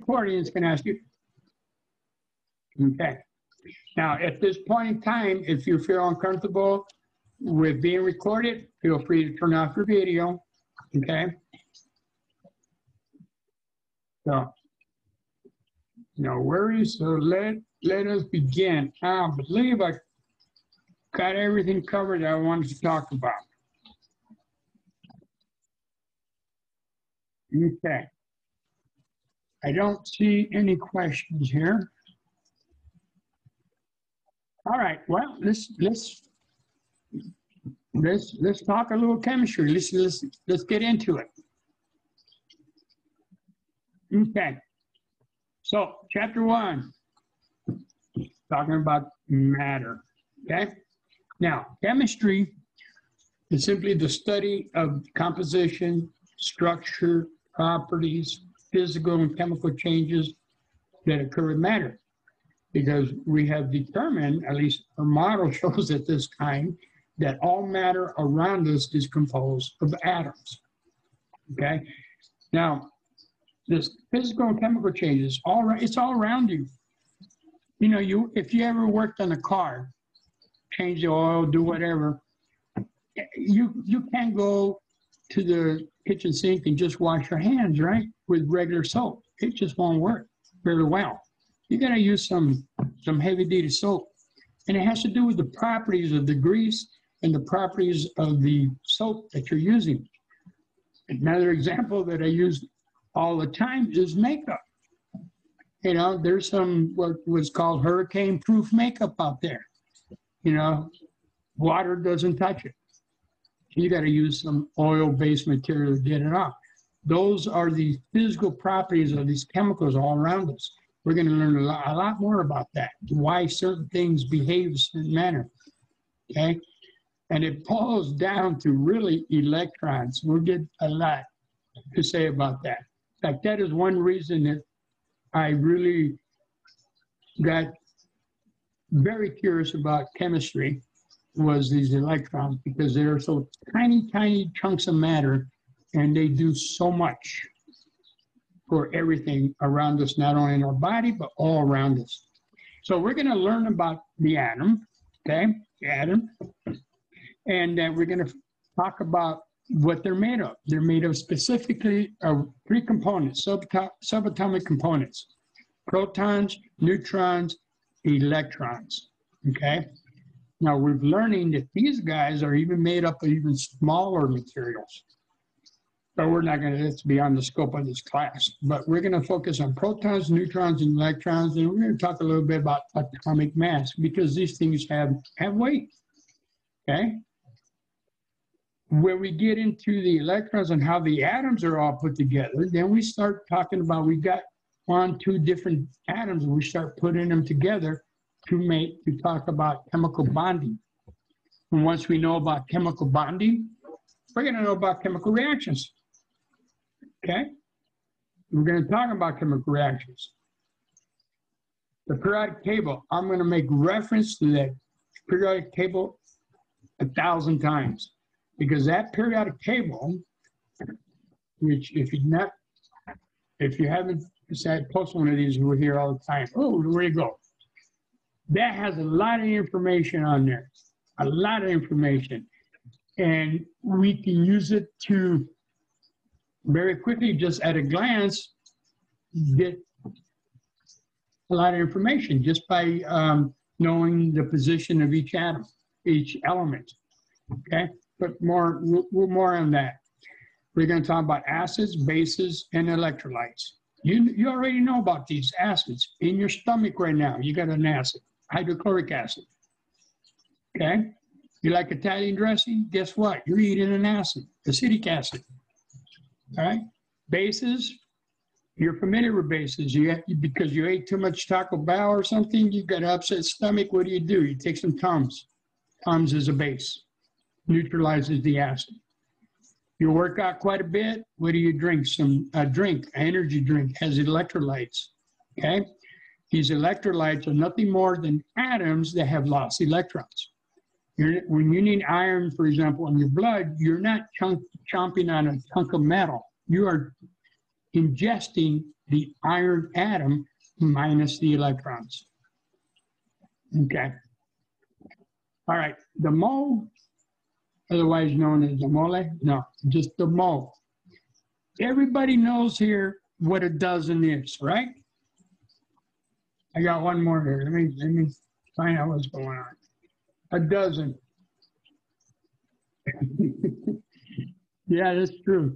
recording, it's going to ask you. Okay. Now, at this point in time, if you feel uncomfortable with being recorded, feel free to turn off your video. Okay. So, no worries. So let us begin. I believe I got everything covered that I wanted to talk about. Okay. I don't see any questions here. All right. Well, let's talk a little chemistry. Let's get into it. Okay. So, chapter 1, talking about matter. Okay. Now, chemistry is simply the study of composition, structure, properties, physical and chemical changes that occur in matter. Because we have determined, at least our model shows at this time, that all matter around us is composed of atoms. Okay? Now, this physical and chemical changes, it's all around you. You know, if you ever worked on a car, change the oil, do whatever, you can't go to the kitchen sink and just wash your hands, right, with regular soap. It just won't work very well. You got to use some heavy-duty soap, and it has to do with the properties of the grease and the properties of the soap that you're using. Another example that I use all the time is makeup. You know, there's some what's called hurricane-proof makeup out there. You know, water doesn't touch it. You got to use some oil-based material to get it off. Those are the physical properties of these chemicals all around us. We're going to learn a lot more about that, why certain things behave in a certain manner, okay? And it boils down to really electrons. We'll get a lot to say about that. In fact, that is one reason that I really got very curious about chemistry, was these electrons, because they're so tiny, tiny chunks of matter, and they do so much for everything around us, not only in our body, but all around us. So we're going to learn about the atom, okay, the atom, and we're going to talk about what they're made of. They're made of specifically of 3 components, subatomic components: protons, neutrons, electrons, okay? Now, we're learning that these guys are even made up of even smaller materials. So we're not going to, that's beyond the scope of this class. But we're going to focus on protons, neutrons, and electrons, and we're going to talk a little bit about atomic mass, because these things have weight, okay? When we get into the electrons and how the atoms are all put together, then we start talking about, we got 1, 2 different atoms, and we start putting them together to talk about chemical bonding. And once we know about chemical bonding, we're going to know about chemical reactions. Okay? We're going to talk about chemical reactions. The periodic table, I'm going to make reference to that periodic table 1,000 times, because that periodic table, which if you haven't decided to post one of these, we're here all the time. Oh, where you go? That has a lot of information on there, a lot of information. And we can use it to very quickly, just at a glance, get a lot of information just by knowing the position of each atom, each element, okay? But more on that. We're going to talk about acids, bases, and electrolytes. You already know about these acids. In your stomach right now, you got an acid, hydrochloric acid, okay? You like Italian dressing? Guess what? You're eating an acid, acetic acid. All right? Bases, you're familiar with bases. Because you ate too much Taco Bell or something, you got an upset stomach, what do? You take some Tums. Tums is a base, neutralizes the acid. You work out quite a bit, what do you drink? An energy drink, has electrolytes, okay? These electrolytes are nothing more than atoms that have lost electrons. When you need iron, for example, in your blood, you're not chomping on a chunk of metal. You are ingesting the iron atom minus the electrons. Okay. All right. The mole, otherwise known as the mole, no, just the mole. Everybody knows here what a dozen is, right? I got one more here. Let me find out what's going on. A dozen. Yeah, that's true.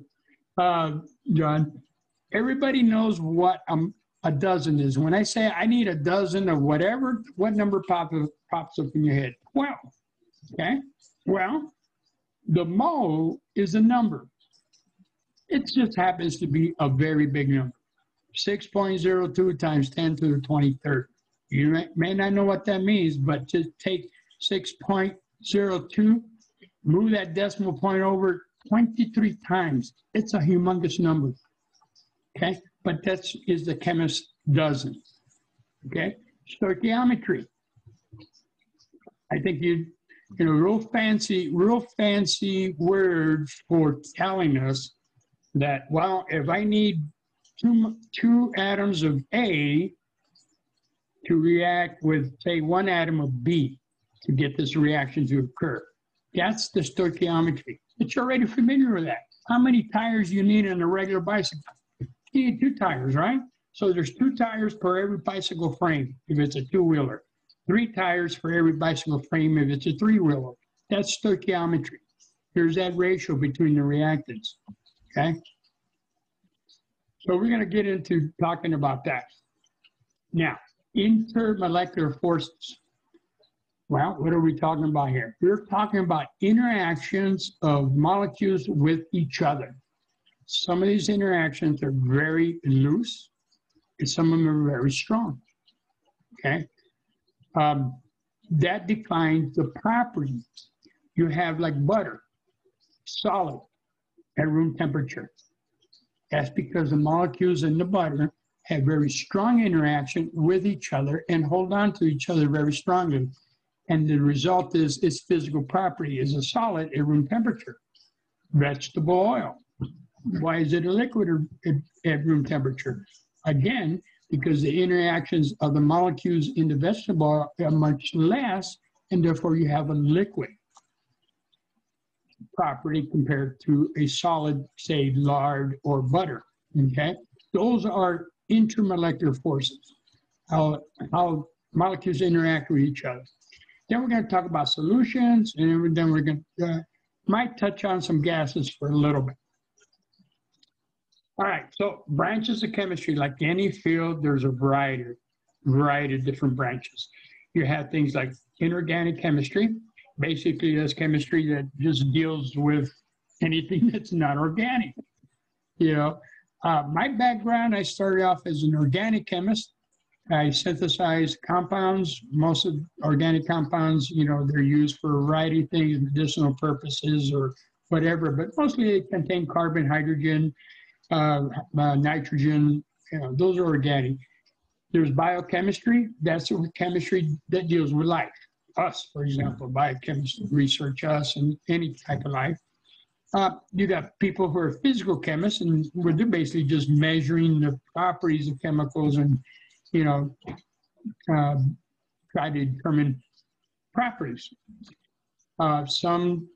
John, everybody knows what a dozen is. When I say I need a dozen of whatever, what number pops up in your head? 12. Okay? Well, the mole is a number. It just happens to be a very big number. 6.02 times 10 to the 23rd. You may not know what that means, but just take 6.02, move that decimal point over 23 times. It's a humongous number. Okay? But that is the chemist's dozen. Okay? Stoichiometry. I think you know, real fancy words for telling us that, well, if I need two atoms of A to react with, say, one atom of B to get this reaction to occur, that's the stoichiometry. But you're already familiar with that. How many tires you need in a regular bicycle? You need 2 tires, right? So there's 2 tires per every bicycle frame if it's a 2-wheeler. 3 tires for every bicycle frame if it's a 3-wheeler. That's stoichiometry. There's that ratio between the reactants, okay? So we're going to get into talking about that. Now, intermolecular forces. Well, what are we talking about here? We're talking about interactions of molecules with each other. Some of these interactions are very loose, and some of them are very strong, okay? That defines the properties. You have like butter, solid, at room temperature. That's because the molecules in the butter have very strong interaction with each other and hold on to each other very strongly. And the result is its physical property is a solid at room temperature. Vegetable oil. Why is it a liquid at room temperature? Again, because the interactions of the molecules in the vegetable oil are much less, and therefore you have a liquid property compared to a solid, say, lard or butter, okay? Those are intermolecular forces, how molecules interact with each other. Then we're going to talk about solutions, and then we're going to, might touch on some gases for a little bit. All right, so branches of chemistry, like any field, there's a variety of different branches. You have things like inorganic chemistry. Basically, that's chemistry that just deals with anything that's not organic. You know, my background, I started off as an organic chemist. I synthesized compounds. Most of organic compounds, you know, they're used for a variety of things, medicinal purposes or whatever, but mostly they contain carbon, hydrogen, nitrogen, you know, those are organic. There's biochemistry. That's the chemistry that deals with life. Us, for example, biochemists research us and any type of life. You got people who are physical chemists, and where they're basically just measuring the properties of chemicals and, you know, try to determine properties. Some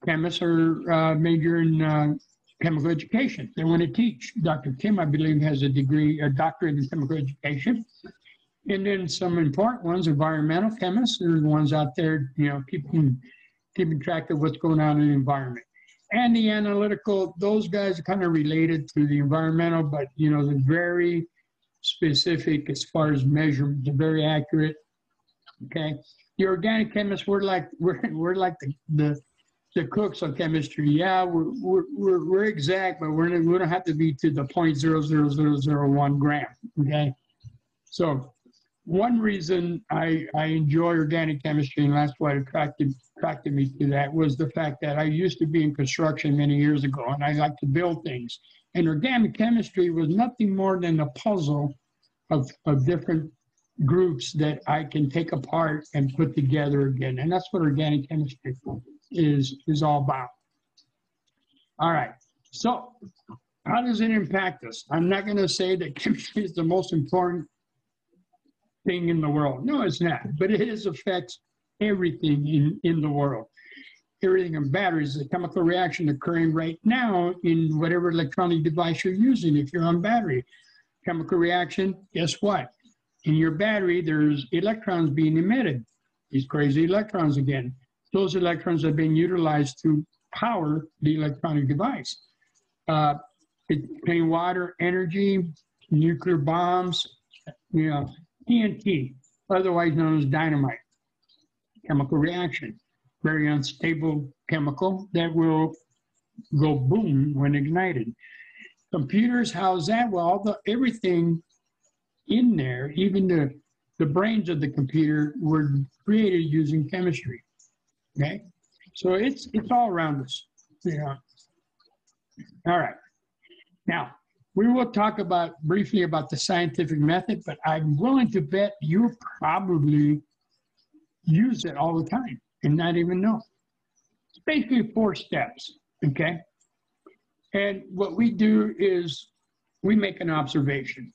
chemists are majoring chemical education. They want to teach. Dr. Kim, I believe, has a degree, a doctorate in chemical education. And then some important ones, environmental chemists, are the ones out there, you know, keeping track of what's going on in the environment. And the analytical, those guys are kind of related to the environmental, but, you know, they're very specific as far as measurement. They're very accurate. Okay. The organic chemists, we're like the cooks of chemistry. Yeah, we're exact, but we don't have to be to the 0.00001 gram. Okay. So one reason I enjoy organic chemistry, and that's what attracted me to that, was the fact that I used to be in construction many years ago, and I like to build things. And organic chemistry was nothing more than a puzzle of different groups that I can take apart and put together again. And that's what organic chemistry is all about. All right. So How does it impact us? I'm not going to say that chemistry is the most important thing in the world. No, it's not. But it affects everything in the world. Everything in batteries, the chemical reaction occurring right now in whatever electronic device you're using. If you're on battery, chemical reaction, guess what? In your battery, there's electrons being emitted. These crazy electrons again. Those electrons are being utilized to power the electronic device. Clean water, energy, nuclear bombs, TNT, otherwise known as dynamite. Chemical reaction, very unstable chemical that will go boom when ignited. Computers, how's that? Well, everything in there, even the brains of the computer were created using chemistry. Okay, so it's all around us. All right. Now, we will talk briefly about the scientific method, but I'm willing to bet you probably use it all the time and not even know. It's basically 4 steps, okay? And what we do is we make an observation,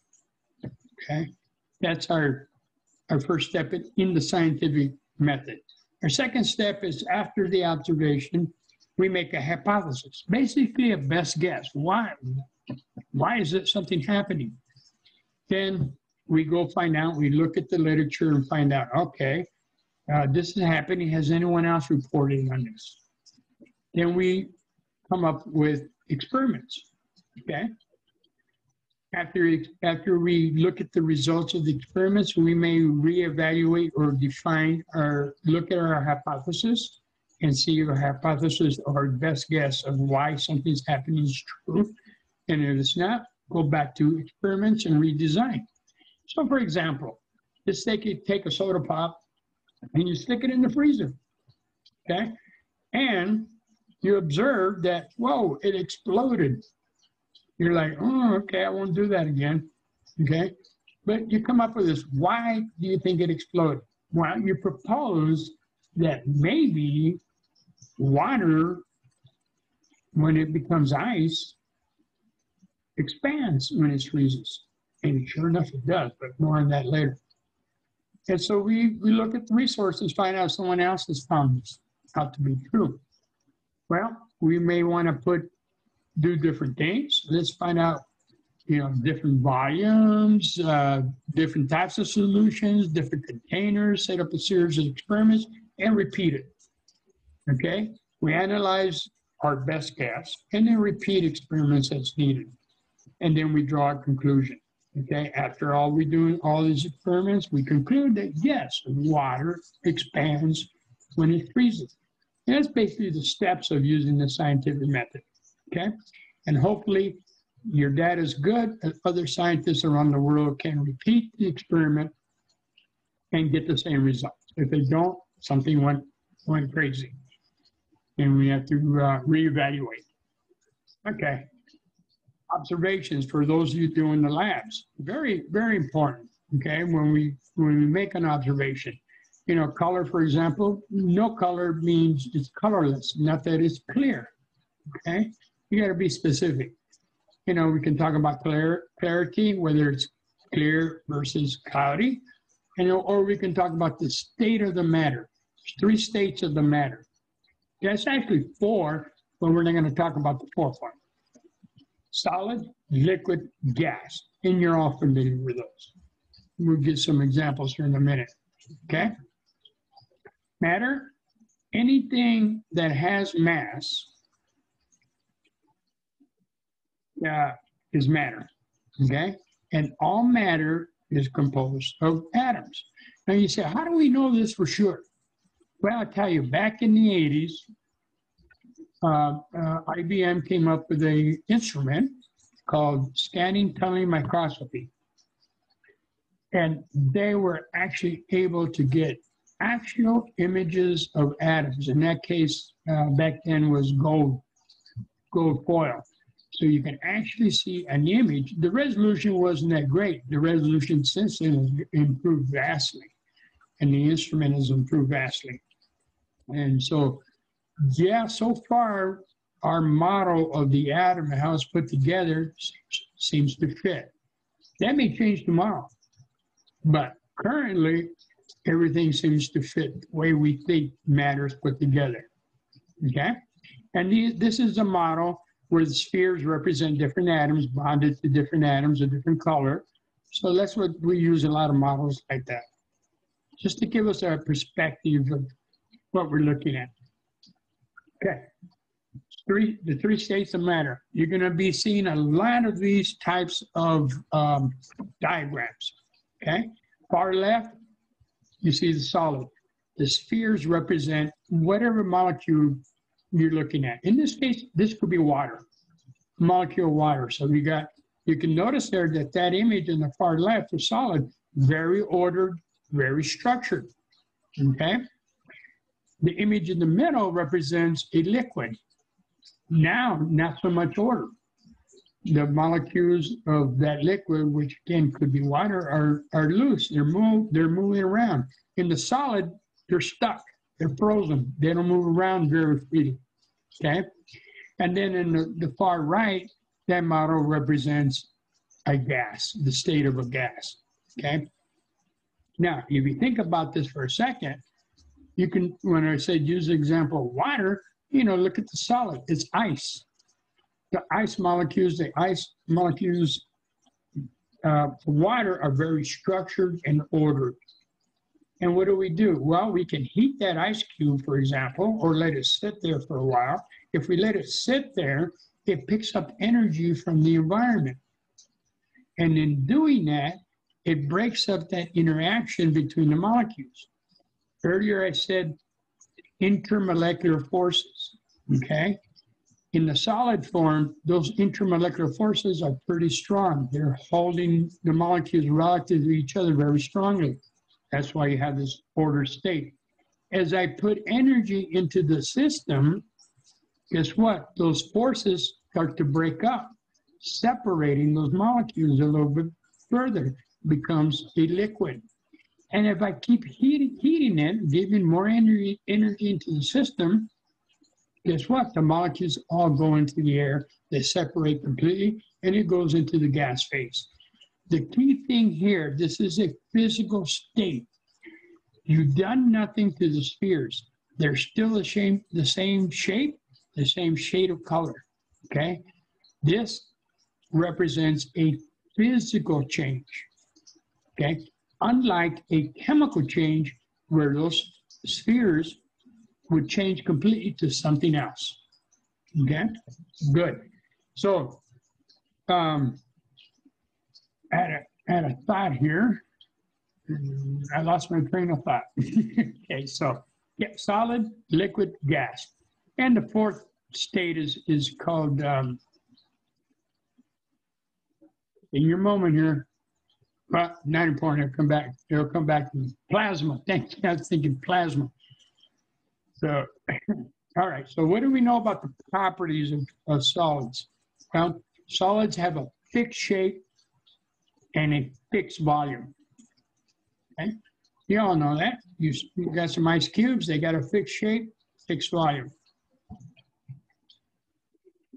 okay? That's our first step in the scientific method. Our second step is after the observation, we make a hypothesis, basically a best guess. Why is it something happening? Then we go find out, we look at the literature and find out, okay, this is happening. Has anyone else reported on this? Then we come up with experiments, okay? After we look at the results of the experiments, we may reevaluate or define or look at our hypothesis and see if our hypothesis or our best guess of why something's happening is true. And if it's not, go back to experiments and redesign. So for example, just take a soda pop and you stick it in the freezer, okay? And you observe that, whoa, it exploded. You're like, oh, okay, I won't do that again, okay? But you come up with this, why do you think it exploded? Well, you propose that maybe water, when it becomes ice, expands when it freezes. And sure enough, it does, but more on that later. And so we look at the resources, find out if someone else has found this out to be true. Well, we may want to do different things. Let's find out, different volumes, different types of solutions, different containers, set up a series of experiments, and repeat it. Okay? We analyze our best guess, and then repeat experiments as needed. And then we draw a conclusion. Okay? After all these experiments, we conclude that yes, water expands when it freezes. And that's basically the steps of using the scientific method. Okay? And hopefully your data is good, and other scientists around the world can repeat the experiment and get the same results. If they don't, something went crazy. And we have to reevaluate. Okay. Observations for those of you doing the labs. Very, very important. Okay, when we make an observation. Color, for example, no color means it's colorless, not that it's clear. Okay? You got to be specific. We can talk about clarity, whether it's clear versus cloudy, or we can talk about the state of the matter. There's 3 states of the matter. That's actually 4, but we're not going to talk about the 4th one. Solid, liquid, gas, and you're all familiar with those. We'll get some examples here in a minute. Okay? Matter, anything that has mass is matter, okay? And all matter is composed of atoms. Now you say, how do we know this for sure? Well, I'll tell you, back in the 80s, IBM came up with an instrument called scanning tunneling microscopy. And they were actually able to get actual images of atoms. In that case, back then was gold foil. So you can actually see an image. The resolution wasn't that great. The resolution since then has improved vastly. And the instrument has improved vastly. And so, yeah, so far, our model of the atom and how it's put together seems to fit. That may change tomorrow, but currently everything seems to fit the way we think matter is put together. Okay? And this is a model where the spheres represent different atoms bonded to different atoms of different color. So that's what we use a lot of models like that, just to give us a perspective of what we're looking at. Okay, the three states of matter. You're going to be seeing a lot of these types of diagrams. Okay, far left, you see the solid. The spheres represent whatever molecule you're looking at. In this case, this could be water, molecule of water. So you can notice there that image in the far left is solid, very ordered, very structured. Okay. The image in the middle represents a liquid. Now, not so much order. The molecules of that liquid, which again could be water, are loose. They're moving around. In the solid, they're stuck. They're frozen. They don't move around very freely. Okay? And then in the far right, that model represents a gas, the state of a gas. Okay? Now, if you think about this for a second, you can, when I said use the example of water, look at the solid. It's ice. The ice molecules of water are very structured and ordered. And what do? Well, we can heat that ice cube, for example, or let it sit there for a while. If we let it sit there, it picks up energy from the environment. And in doing that, it breaks up that interaction between the molecules. Earlier I said intermolecular forces, okay? In the solid form, those intermolecular forces are pretty strong. They're holding the molecules relative to each other very strongly. That's why you have this ordered state. As I put energy into the system, guess what? Those forces start to break up, separating those molecules a little bit further. Becomes a liquid. And if I keep heating it, giving more energy into the system, guess what? The molecules all go into the air. They separate completely, and it goes into the gas phase. The key thing here, this is a physical state. You've done nothing to the spheres. They're still the same shape, the same shade of color, okay? This represents a physical change, okay? Unlike a chemical change where those spheres would change completely to something else, okay? Good. So, I had a thought here. I lost my train of thought. Okay, so yeah, solid, liquid, gas. And the fourth state is called, in your moment here, well, not important, it'll come back to plasma. Thank you, I was thinking plasma. So, all right, so what do we know about the properties of solids? Well, solids have a fixed shape and a fixed volume. Okay? You all know that. You got some ice cubes, they got a fixed shape, fixed volume.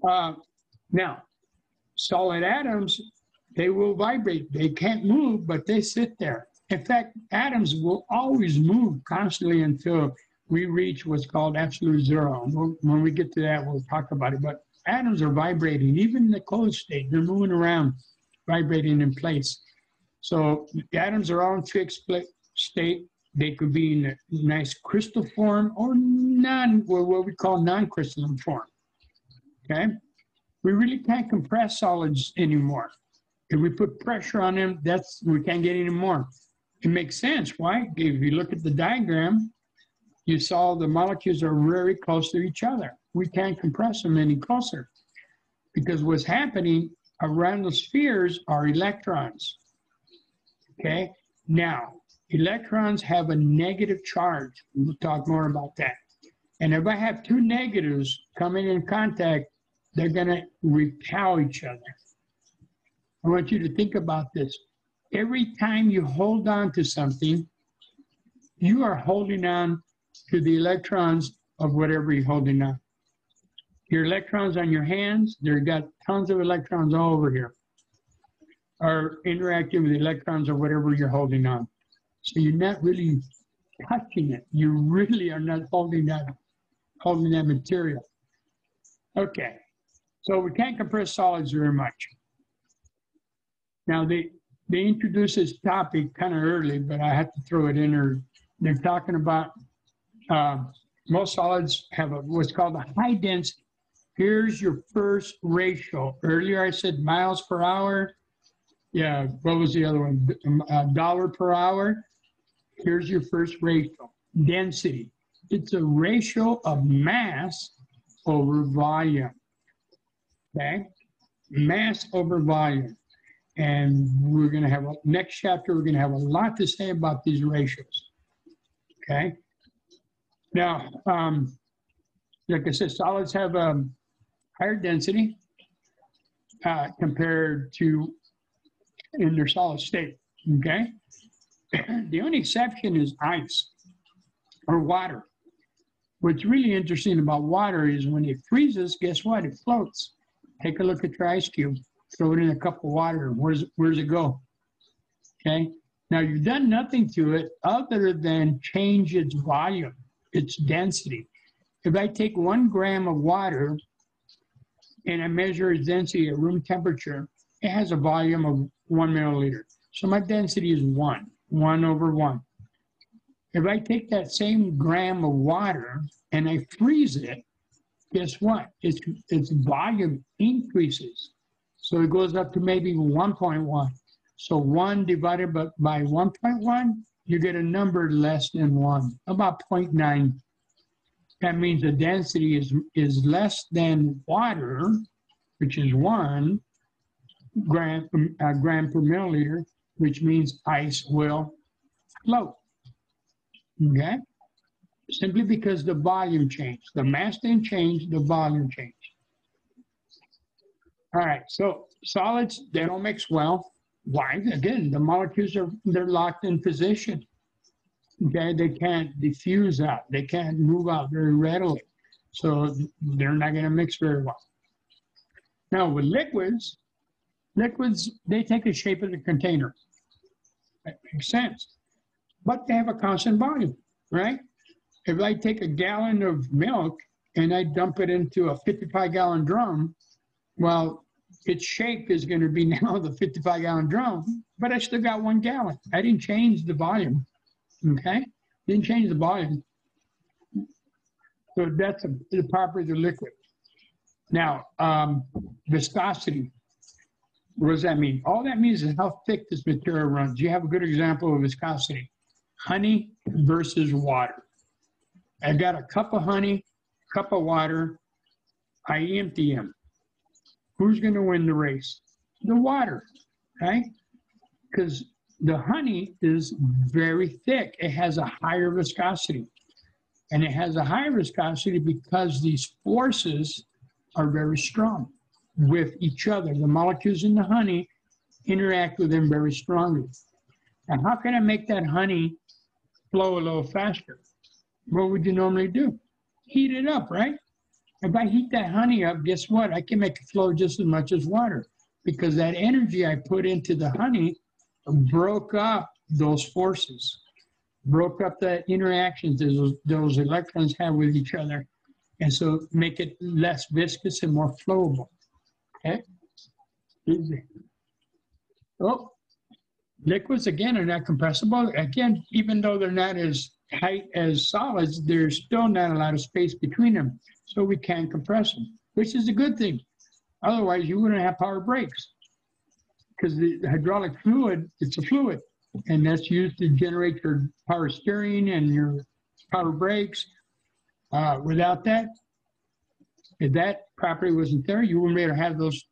Now, solid atoms, they will vibrate. They can't move, but they sit there. In fact, atoms will always move constantly until we reach what's called absolute zero. When we get to that, we'll talk about it. But atoms are vibrating, even in the closed state. They're moving around, vibrating in place. So the atoms are all in fixed state. They could be in a nice crystal form or what we call non-crystalline form. Okay? We really can't compress solids anymore. If we put pressure on them, we can't get any more. It makes sense. Why? If you look at the diagram, you saw the molecules are very close to each other. We can't compress them any closer because what's happening around the spheres are electrons. Okay? Now, electrons have a negative charge. We'll talk more about that. And if I have two negatives coming in contact, they're going to repel each other. I want you to think about this. Every time you hold on to something, you are holding on to the electrons of whatever you're holding on. Your electrons on your hands, they've got tons of electrons all over here, are interacting with the electrons of whatever you're holding on. So you're not really touching it. You really are not holding that material. Okay, so we can't compress solids very much. Now they introduced this topic kind of early, but I had to throw it in there. They're talking about most solids have what's called a high density. Here's your first ratio. Earlier I said miles per hour. Yeah, what was the other one? Dollar per hour. Here's your first ratio. Density. It's a ratio of mass over volume. Okay? Mass over volume. And we're going to have, next chapter, we're going to have a lot to say about these ratios. Okay? Now, like I said, solids have a higher density compared to in their solid state. Okay? The only exception is ice or water. What's really interesting about water is when it freezes, guess what? It floats. Take a look at your ice cube. Throw it in a cup of water. Where's it go? Okay? Now, you've done nothing to it other than change its volume, its density. If I take 1 gram of water and I measure its density at room temperature, it has a volume of 1 milliliter. So my density is 1 over 1. If I take that same gram of water and I freeze it, guess what? Its volume increases. So it goes up to maybe 1.1. So 1 divided by 1.1, you get a number less than 1, about 0.9. That means the density is less than water, which is 1 gram per milliliter, which means ice will float. Okay? Simply because the volume changed. The mass didn't change, the volume changed. All right, so solids, they don't mix well. Why? Again, the molecules they're locked in position. Okay, they can't diffuse out. They can't move out very readily. So they're not going to mix very well. Now with liquids, they take the shape of the container. That makes sense. But they have a constant volume, right? If I take a gallon of milk and I dump it into a 55-gallon drum, well, its shape is going to be now the 55-gallon drum, but I still got 1 gallon. I didn't change the volume, okay? Didn't change the volume. So that's the property of the liquid. Now, viscosity. What does that mean? All that means is how thick this material runs. You have a good example of viscosity. Honey versus water. I've got a cup of honey, cup of water. I empty them. Who's going to win the race? The water, right? Because the honey is very thick. It has a higher viscosity. And it has a higher viscosity because these forces are very strong with each other. The molecules in the honey interact with them very strongly. And how can I make that honey flow a little faster? What would you normally do? Heat it up, right? If I heat that honey up, guess what? I can make it flow just as much as water because that energy I put into the honey broke up those forces, broke up the interactions those electrons have with each other, and so make it less viscous and more flowable. Okay? Easy. Oh, liquids, again, are not compressible. Again, even though they're not as tight as solids, there's still not a lot of space between them. So we can compress them, which is a good thing. Otherwise, you wouldn't have power brakes because the hydraulic fluid, it's a fluid, and that's used to generate your power steering and your power brakes. Without that, if that property wasn't there, you wouldn't be able to have those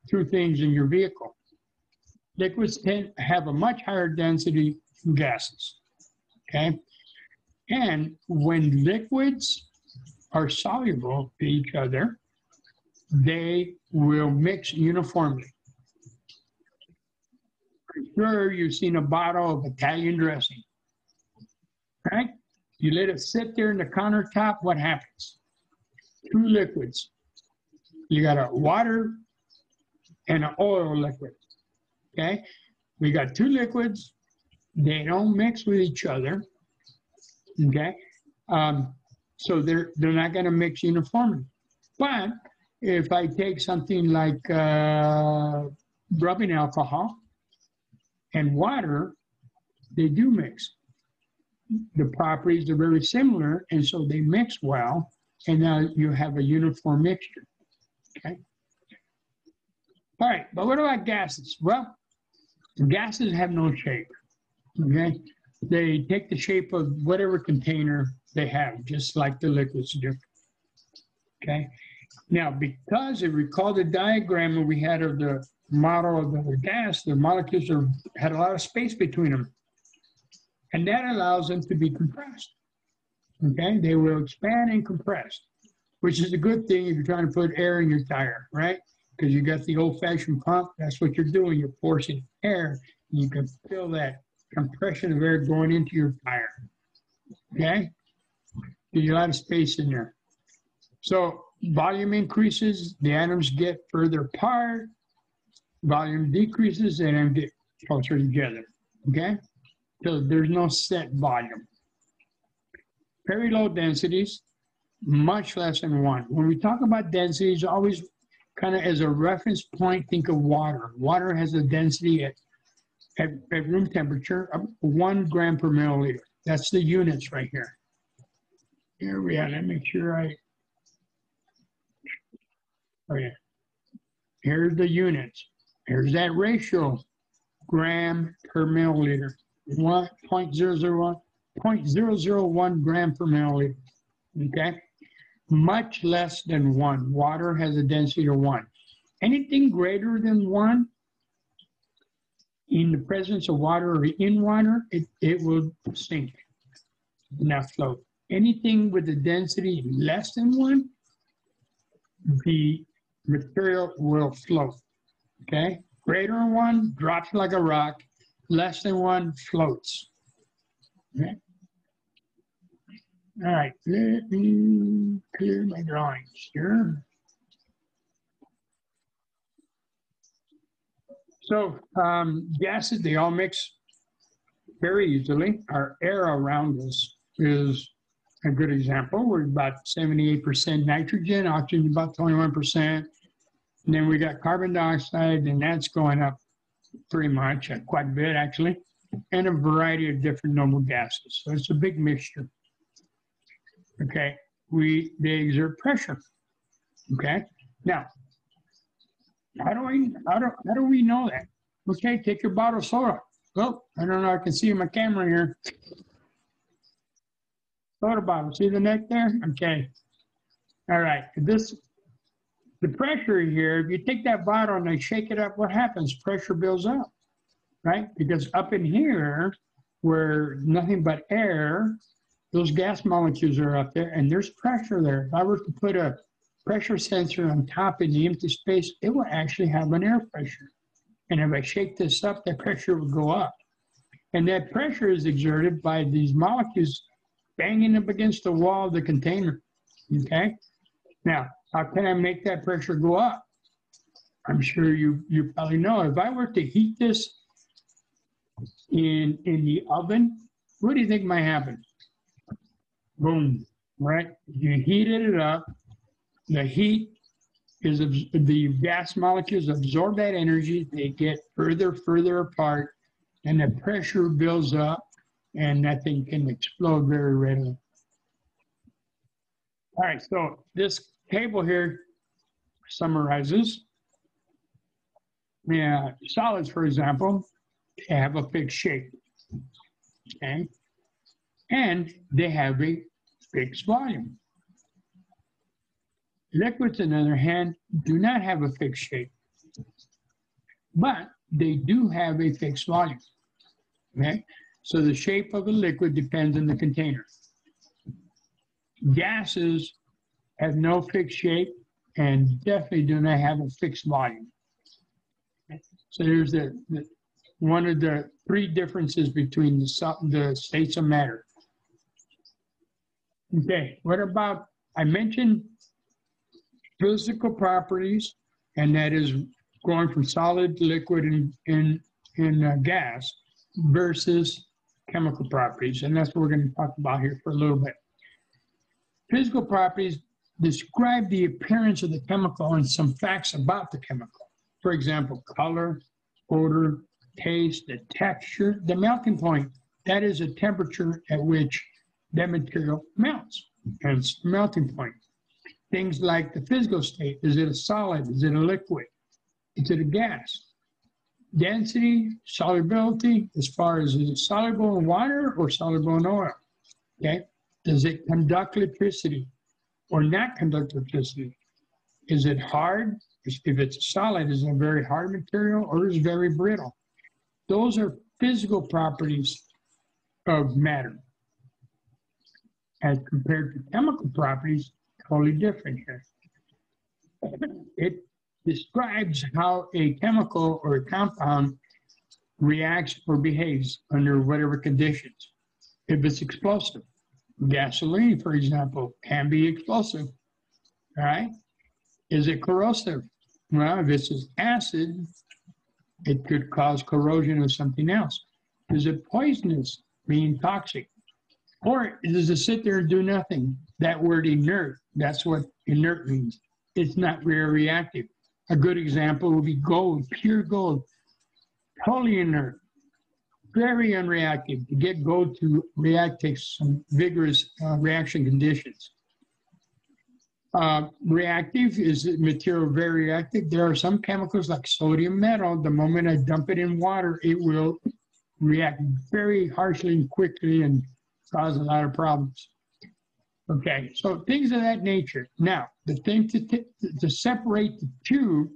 two things in your vehicle. Liquids tend to have a much higher density than gases, okay? And when liquids are soluble to each other, they will mix uniformly. I'm sure you've seen a bottle of Italian dressing, right? You let it sit there in the countertop, what happens? two liquids. You got a water and an oil liquid, okay? We got two liquids. They don't mix with each other, okay? So they're not going to mix uniformly. But if I take something like rubbing alcohol and water, they do mix. The properties are very similar, and so they mix well, and now you have a uniform mixture, okay? All right, but what about gases? Well, gases have no shape, okay? They take the shape of whatever container they have, just like the liquids do, okay? Now, because if you recall the diagram that we had of the model of the gas, the molecules had a lot of space between them. And that allows them to be compressed, okay? They will expand and compress, which is a good thing if you're trying to put air in your tire, right? Because you got the old-fashioned pump, that's what you're doing. You're forcing air. You can feel that compression of air going into your tire, okay? There's a lot of space in there. So volume increases, the atoms get further apart. Volume decreases, and then get closer together, okay? So there's no set volume. Very low densities, much less than 1. When we talk about densities, always kind of as a reference point, think of water. Water has a density at room temperature of 1 gram per milliliter. That's the units right here. Here we are. Let me make sure oh yeah. Here's the units. Here's that ratio, gram per milliliter. 0.001 gram per milliliter, okay? Much less than 1. Water has a density of 1. Anything greater than 1 in the presence of water or in water, it will sink, not float. Anything with a density less than 1, the material will float, okay? Greater than 1, drops like a rock. Less than 1, floats. Okay. All right, let me clear my drawings here. So gases, they all mix very easily. Our air around us is a good example. We're about 78% nitrogen, oxygen about 21%. And then we got carbon dioxide, and that's going up pretty much, quite a bit actually, and a variety of different noble gases. So it's a big mixture. Okay, they exert pressure. Okay, now how do we know that? Okay, take your bottle of soda. Oh, I don't know. I can see my camera here. Soda bottle. See the neck there? Okay. All right. The pressure here, if you take that bottle and they shake it up, what happens? Pressure builds up, right? Because up in here, where nothing but air, those gas molecules are up there, and there's pressure there. If I were to put a pressure sensor on top in the empty space, it will actually have an air pressure. And if I shake this up, that pressure will go up. And that pressure is exerted by these molecules banging up against the wall of the container, okay? Now, how can I make that pressure go up? I'm sure you probably know. If I were to heat this in the oven, what do you think might happen? Boom, right? You heated it up. The heat is the gas molecules absorb that energy. They get further apart, and the pressure builds up, and that thing can explode very readily. All right, so this table here summarizes. Yeah, solids, for example, they have a fixed shape, okay? And they have a fixed volume. Liquids, on the other hand, do not have a fixed shape, but they do have a fixed volume, okay? So the shape of a liquid depends on the container. Gases have no fixed shape and definitely do not have a fixed volume. So there's one of the 3 differences between the states of matter. Okay, what about, I mentioned physical properties, and that is going from solid to liquid in gas versus chemical properties. And that's what we're going to talk about here for a little bit. Physical properties describe the appearance of the chemical and some facts about the chemical. For example, color, odor, taste, the texture, the melting point. That is a temperature at which that material melts, and it's the melting point. Things like the physical state. Is it a solid? Is it a liquid? Is it a gas? Density, solubility, as far as is it soluble in water or soluble in oil? Okay. Does it conduct electricity or not conduct electricity? Is it hard? If it's a solid, is it a very hard material or is it very brittle? Those are physical properties of matter. As compared to chemical properties, totally different here. It describes how a chemical or a compound reacts or behaves under whatever conditions. If it's explosive, gasoline, for example, can be explosive, all right? Is it corrosive? Well, if it's acid, it could cause corrosion of something else. Is it poisonous, meaning toxic? Or does it sit there and do nothing? That word inert, that's what inert means. It's not very reactive. A good example would be gold, pure gold, totally inert, very unreactive. To get gold to react takes some vigorous reaction conditions. Reactive is material very reactive. There are some chemicals like sodium metal. The moment I dump it in water, it will react very harshly and quickly and cause a lot of problems. Okay, so things of that nature. Now, the thing to separate the two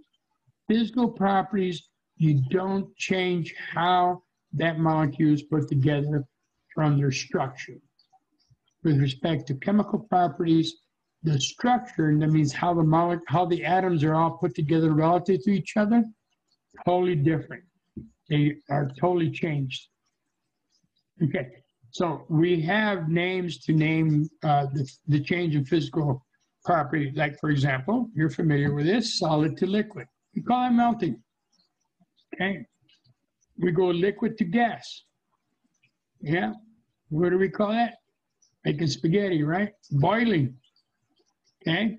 physical properties, you don't change how that molecule is put together from their structure. With respect to chemical properties, the structure, and that means how the atoms are all put together relative to each other, totally different. They are totally changed. Okay, so we have names to name the change in physical property. Like, for example, you're familiar with this, solid to liquid. We call it melting. Okay, we go liquid to gas. Yeah, what do we call that? Making spaghetti, right? Boiling. Okay,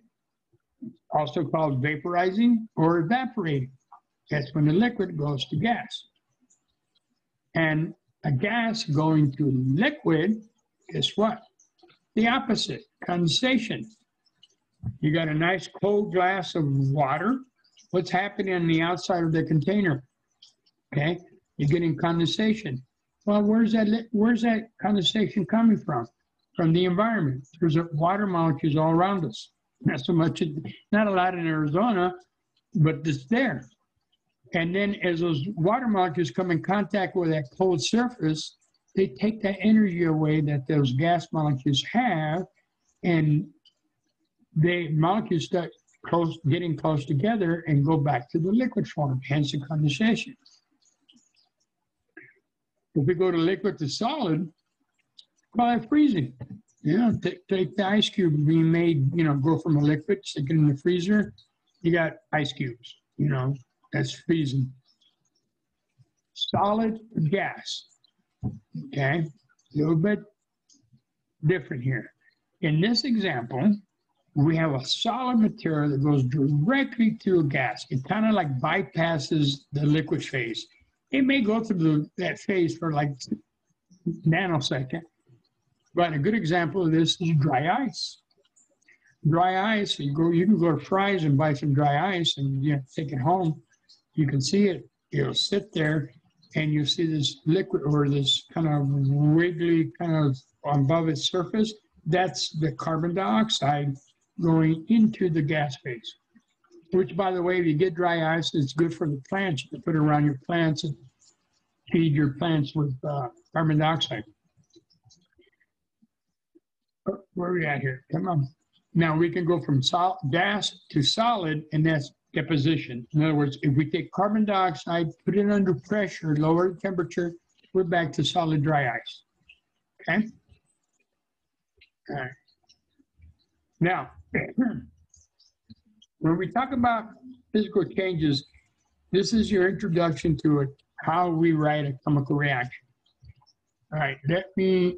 also called vaporizing or evaporating. That's when the liquid goes to gas. And a gas going to liquid, guess what? The opposite, condensation. You got a nice cold glass of water. What's happening on the outside of the container? Okay, you're getting condensation. Well, where's that condensation coming from? From the environment. There's water molecules all around us. Not so much, not a lot in Arizona, but it's there. And then as those water molecules come in contact with that cold surface, they take that energy away that those gas molecules have, and the molecules start getting close together and go back to the liquid form, hence the condensation. If we go to liquid to solid, call it freezing. You know, take the ice cube being made, you know, go from a liquid, stick it in the freezer, you got ice cubes, you know, that's freezing. Solid gas, okay, a little bit different here. In this example, we have a solid material that goes directly to a gas. It kind of like bypasses the liquid phase. It may go through that phase for like a nanosecond. But a good example of this is dry ice. Dry ice, you can go to Fry's and buy some dry ice and take it home. You can see it. It'll sit there and you see this liquid or this kind of wiggly kind of above its surface. That's the carbon dioxide going into the gas phase. Which, by the way, if you get dry ice, it's good for the plants. You can put it around your plants and feed your plants with carbon dioxide. Where are we at here? Come on. Now we can go from gas to solid, and that's deposition. In other words, if we take carbon dioxide, put it under pressure, lower the temperature, we're back to solid dry ice. Okay? All right. Now, when we talk about physical changes, this is your introduction to it, how we write a chemical reaction. All right, let me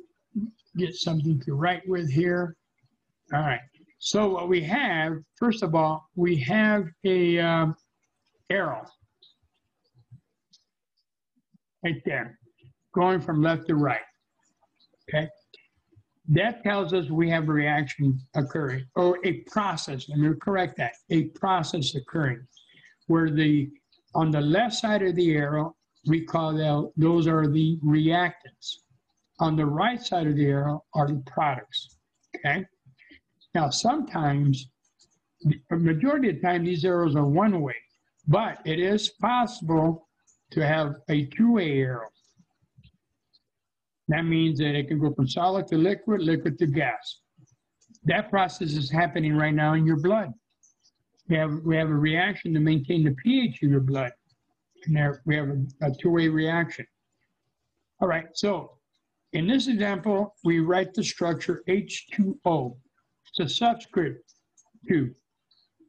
get something to write with here. All right, so what we have, first of all, we have a arrow right there, going from left to right, okay? That tells us we have a reaction occurring, or a process, let me correct that, a process occurring, where on the left side of the arrow, we call those are the reactants. On the right side of the arrow are the products, okay? Now, sometimes, the majority of the time, these arrows are one way, but it is possible to have a two-way arrow. That means that it can go from solid to liquid, liquid to gas. That process is happening right now in your blood. We have a reaction to maintain the pH of your blood. And there we have a two-way reaction. All right, so in this example, we write the structure H2O. It's a subscript 2.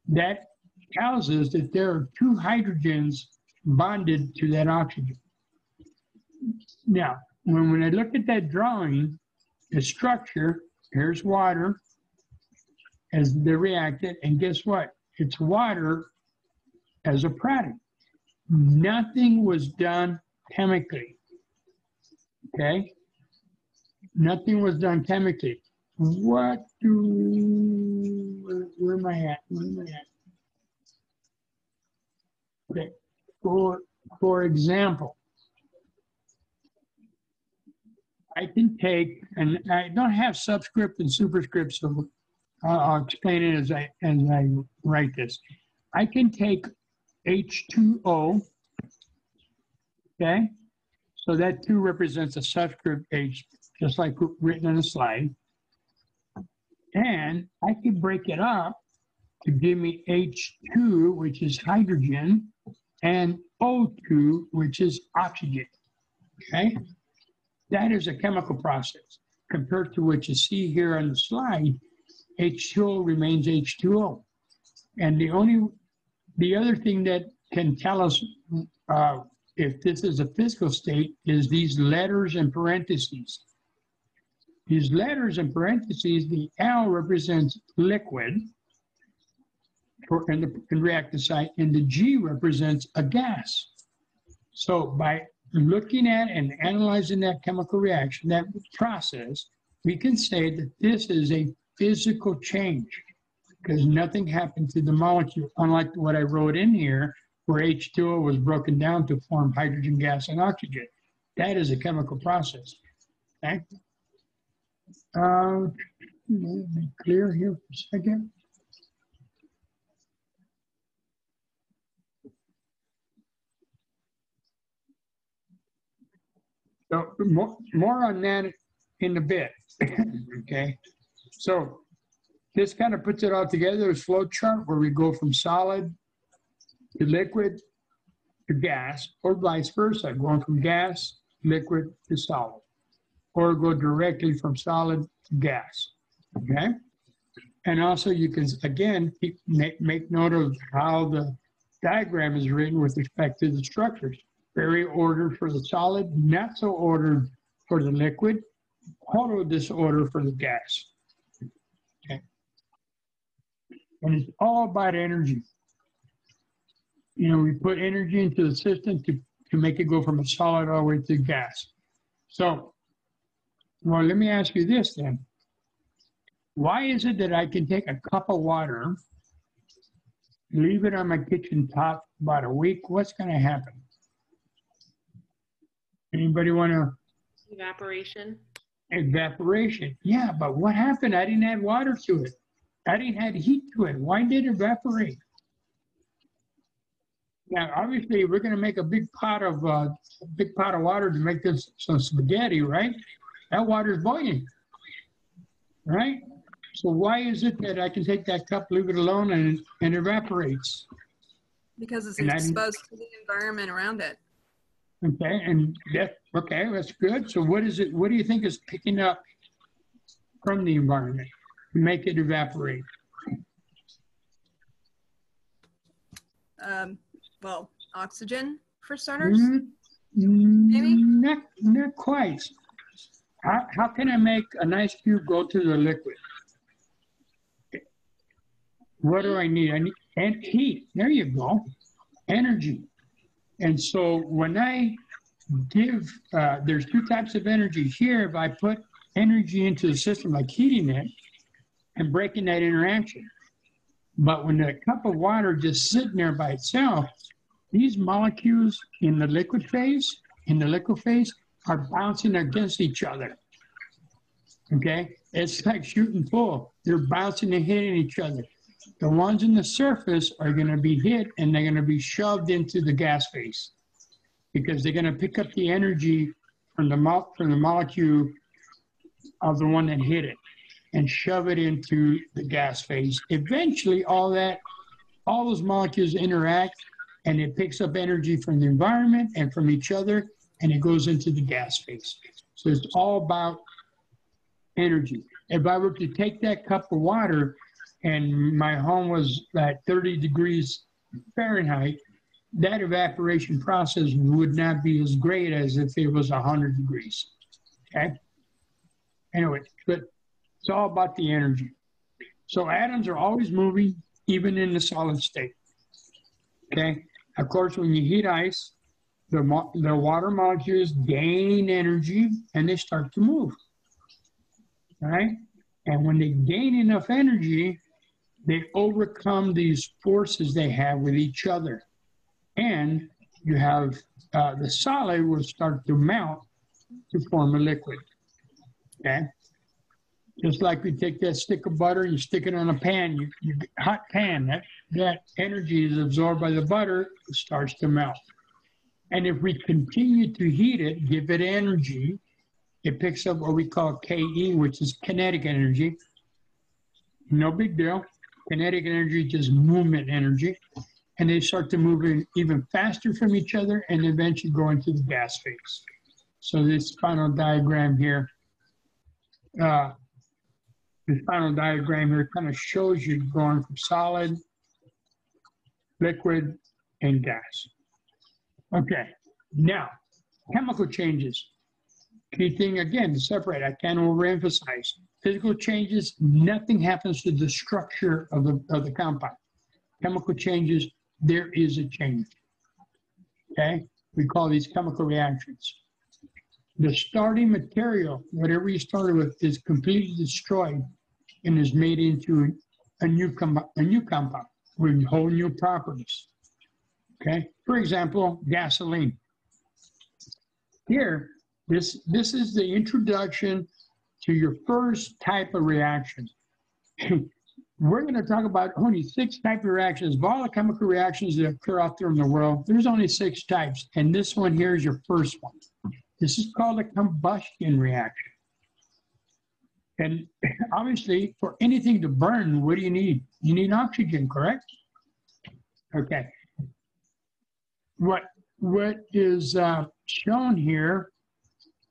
That tells us that there are two hydrogens bonded to that oxygen. Now, when I look at that drawing, the structure, here's water as the reactant, and guess what? It's water as a product. Nothing was done chemically, okay? Nothing was done chemically. Where am I at? Okay, for example, I can take, and I don't have subscript and superscript, so I'll explain it as I write this. I can take H2O, okay? So that 2 represents a subscript H, just like written on the slide. And I can break it up to give me H2, which is hydrogen, and O2, which is oxygen, okay? That is a chemical process. Compared to what you see here on the slide, H2O remains H2O. And the other thing that can tell us if this is a physical state is these letters in parentheses. These letters in parentheses, the L represents liquid in the reactant site, and the G represents a gas. So by looking at and analyzing that chemical reaction, that process, we can say that this is a physical change because nothing happened to the molecule, unlike what I wrote in here, where H2O was broken down to form hydrogen gas and oxygen. That is a chemical process. Okay? Let me clear here for a second. So more on that in a bit, okay? So this kind of puts it all together, a flow chart where we go from solid to liquid to gas, or vice versa, going from gas, liquid to solid, or go directly from solid to gas, okay? And also you can, again, make note of how the diagram is written with respect to the structures. Very ordered for the solid, not so ordered for the liquid, auto disorder for the gas. Okay. And it's all about energy. You know, we put energy into the system to make it go from a solid all the way to gas. So, well, let me ask you this then. Why is it that I can take a cup of water, leave it on my kitchen top about a week? What's going to happen? Anybody want to? Evaporation. Evaporation. Yeah, but what happened? I didn't add water to it. I didn't add heat to it. Why did it evaporate? Now, obviously, we're going to make a big pot of water to make this some spaghetti, right? That water is boiling, right? So why is it that I can take that cup, leave it alone, and it evaporates? Because it's exposed to the environment around it. Okay, and that's good. So what is it? What do you think is picking up from the environment to make it evaporate? well, oxygen for starters? Not quite. How can I make an ice cube go to the liquid? What do I need? I need heat. There you go. Energy. And so when I give, there's two types of energy here. If I put energy into the system, like heating it and breaking that interaction. But when a cup of water just sitting there by itself, these molecules in the liquid phase, are bouncing against each other. Okay? It's like shooting pool. They're bouncing and hitting each other. The ones in the surface are going to be hit and they're going to be shoved into the gas phase because they're going to pick up the energy from the molecule of the one that hit it and shove it into the gas phase. Eventually, all those molecules interact and it picks up energy from the environment and from each other and it goes into the gas phase. So it's all about energy. If I were to take that cup of water and my home was at 30 degrees Fahrenheit, that evaporation process would not be as great as if it was 100 degrees, okay? Anyway, but it's all about the energy. So atoms are always moving, even in the solid state, okay? Of course, when you heat ice, the water molecules gain energy and they start to move, all right? And when they gain enough energy, they overcome these forces they have with each other. And you have the solid will start to melt to form a liquid, okay? Just like we take that stick of butter, you stick it on a pan, hot pan, that energy is absorbed by the butter, it starts to melt. And if we continue to heat it, give it energy, it picks up what we call KE, which is kinetic energy. No big deal. Kinetic energy is just movement energy. And they start to move in even faster from each other and eventually go into the gas phase. So this final diagram here, kind of shows you going from solid, liquid, and gas. Okay, now, chemical changes. Key thing, again, to separate, I can't overemphasize. Physical changes, nothing happens to the structure of the compound. Chemical changes, there is a change, okay? We call these chemical reactions. The starting material, whatever you started with, is completely destroyed and is made into a new compound with whole new properties, okay? For example, gasoline. Here, this is the introduction to your first type of reaction. We're going to talk about only 6 types of reactions. Of all the chemical reactions that occur out there in the world, there's only 6 types. And this one here is your first one. This is called a combustion reaction. And obviously, for anything to burn, what do you need? You need oxygen, correct? Okay. What is shown here,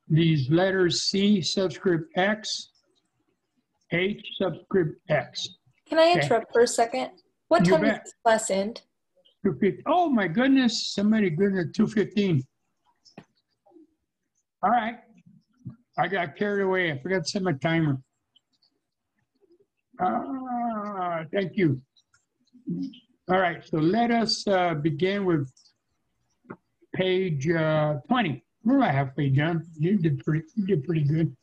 these letters C subscript X, H subscript X. Can I interrupt for a second? What time does this class end? 2:15. Oh my goodness, somebody good at 2:15. All right, I got carried away. I forgot to set my timer. Thank you. All right, so let us begin with page 20. We're about halfway done. You did pretty good.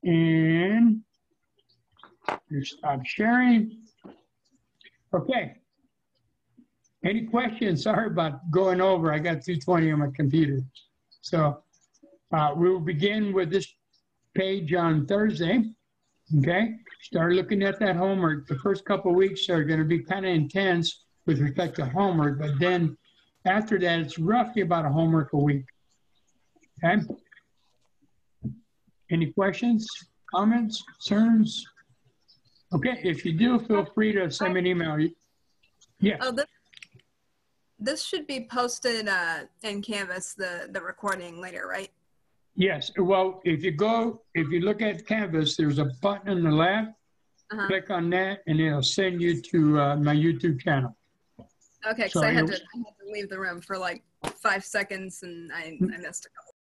And you stop sharing. Okay. Any questions? Sorry about going over. I got 220 on my computer. So we will begin with this page on Thursday. Okay. Start looking at that homework. The first couple of weeks are going to be kind of intense with respect to homework, but then after that, it's roughly about a homework a week. Okay. Any questions, comments, concerns? Okay, if you do, feel free to send me an email. Yeah. Oh, this should be posted in Canvas, the recording later, right? Yes. Well, if you look at Canvas, there's a button on the left. Click on that, and it'll send you to my YouTube channel. Okay, because So I had you're- to leave the room for like 5 seconds and I missed a couple